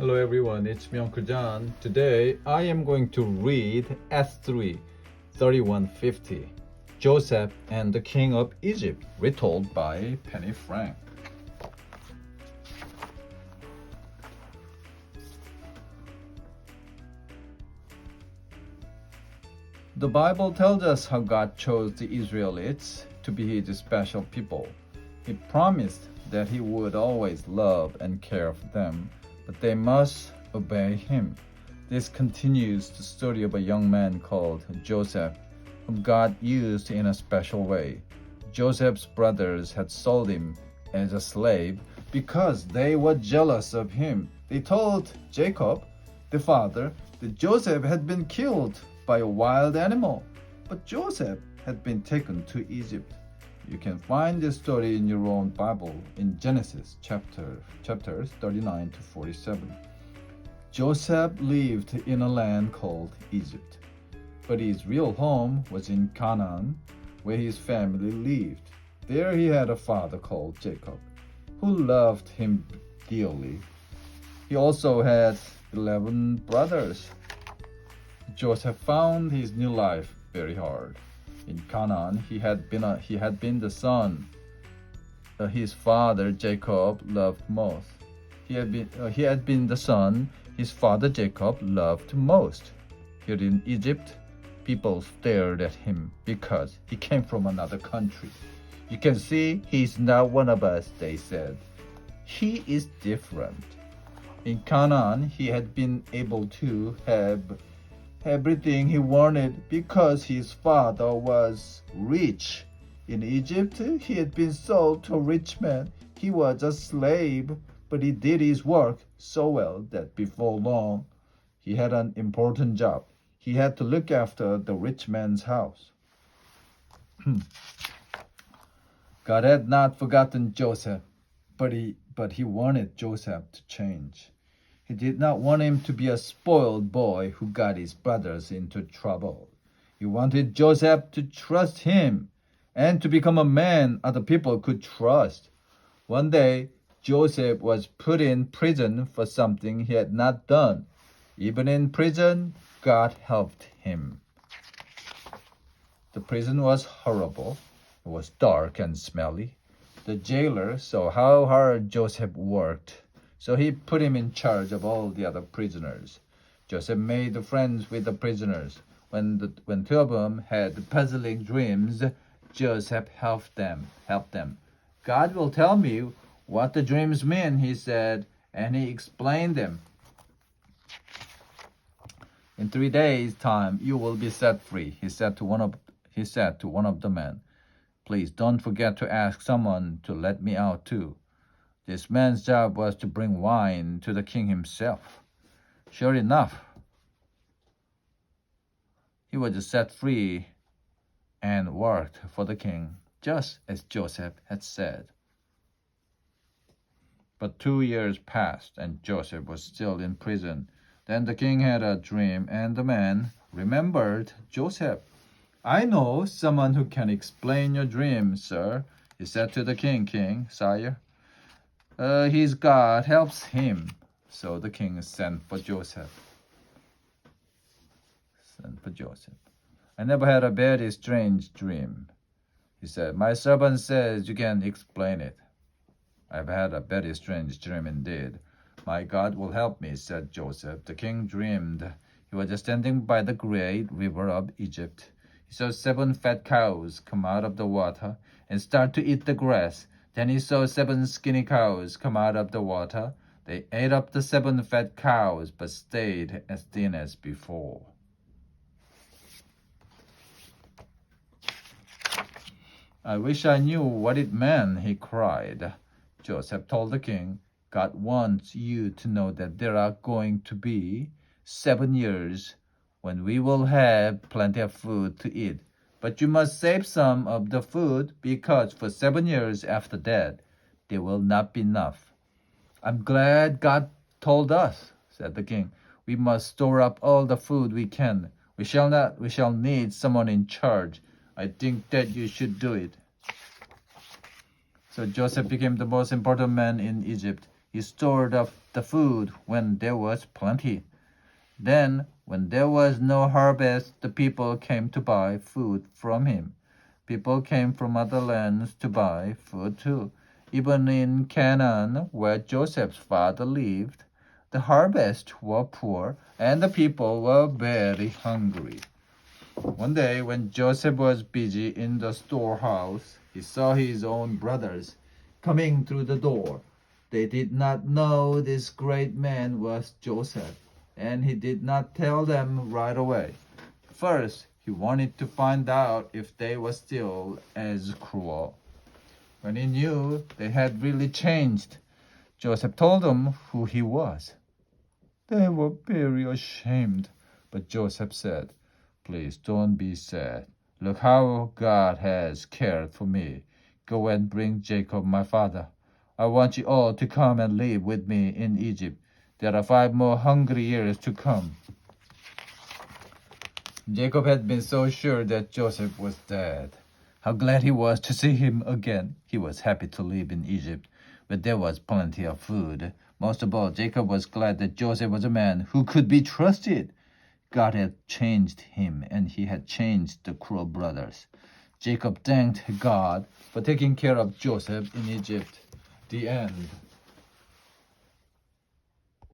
Hello everyone, it's me Uncle John. Today I am going to read S3 3150, Joseph and the King of Egypt, retold by Penny Frank. The Bible tells us how God chose the Israelites to be His special people. He promised that He would always love and care for them, but they must obey Him. This continues the story of a young man called Joseph, whom God used in a special way. Joseph's brothers had sold him as a slave because they were jealous of him. They told Jacob, the father, that Joseph had been killed by a wild animal, but Joseph had been taken to Egypt. You can find this story in your own Bible in Genesis chapters 39 to 47. Joseph lived in a land called Egypt, but his real home was in Canaan, where his family lived. There he had a father called Jacob, who loved him dearly. He also had 11 brothers. Joseph found his new life very hard. In Canaan, he had been the son his father Jacob loved most. He had been the son his father Jacob loved most. Here in Egypt, people stared at him because he came from another country. You can see he's not one of us, they said. He is different. In Canaan, he had been able to have everything he wanted because his father was rich. In Egypt, he had been sold to a rich man. He was a slave, but he did his work so well that before long, he had an important job. He had to look after the rich man's house. God had not forgotten Joseph, but he wanted Joseph to change. He did not want him to be a spoiled boy who got his brothers into trouble. He wanted Joseph to trust him and to become a man other people could trust. One day, Joseph was put in prison for something he had not done. Even in prison, God helped him. The prison was horrible. It was dark and smelly. The jailer saw how hard Joseph worked, so he put him in charge of all the other prisoners. Joseph made friends with the prisoners. When two of them had puzzling dreams, Joseph helped them. God will tell me what the dreams mean, he said, and he explained them. In 3 days' time, you will be set free, he said to one of the men. Please don't forget to ask someone to let me out too. This man's job was to bring wine to the king himself. Sure enough, he was set free and worked for the king, just as Joseph had said. But 2 years passed, and Joseph was still in prison. Then the king had a dream, and the man remembered Joseph. I know someone who can explain your dream, sir, he said to the king, sire. His God helps him. So the king sent for Joseph. I never had a very strange dream, he said. My servant says you can explain it. I've had a very strange dream indeed. My God will help me, said Joseph. The king dreamed he was standing by the great river of Egypt. He saw 7 fat cows come out of the water and start to eat the grass. Then he saw 7 skinny cows come out of the water. They ate up the 7 fat cows, but stayed as thin as before. I wish I knew what it meant, he cried. Joseph told the king, God wants you to know that there are going to be 7 years when we will have plenty of food to eat. But you must save some of the food because for 7 years after that, there will not be enough. I'm glad God told us, said the king. We must store up all the food we can. We shall need someone in charge. I think that you should do it. So Joseph became the most important man in Egypt. He stored up the food when there was plenty. Then, when there was no harvest, the people came to buy food from him. People came from other lands to buy food too. Even in Canaan, where Joseph's father lived, the harvests were poor and the people were very hungry. One day, when Joseph was busy in the storehouse, he saw his own brothers coming through the door. They did not know this great man was Joseph, and he did not tell them right away. First, he wanted to find out if they were still as cruel. When he knew they had really changed, Joseph told them who he was. They were very ashamed, but Joseph said, "Please don't be sad. Look how God has cared for me. Go and bring Jacob, my father. I want you all to come and live with me in Egypt. There are 5 more hungry years to come." Jacob had been so sure that Joseph was dead. How glad he was to see him again. He was happy to live in Egypt, where there was plenty of food. Most of all, Jacob was glad that Joseph was a man who could be trusted. God had changed him, and he had changed the cruel brothers. Jacob thanked God for taking care of Joseph in Egypt. The end.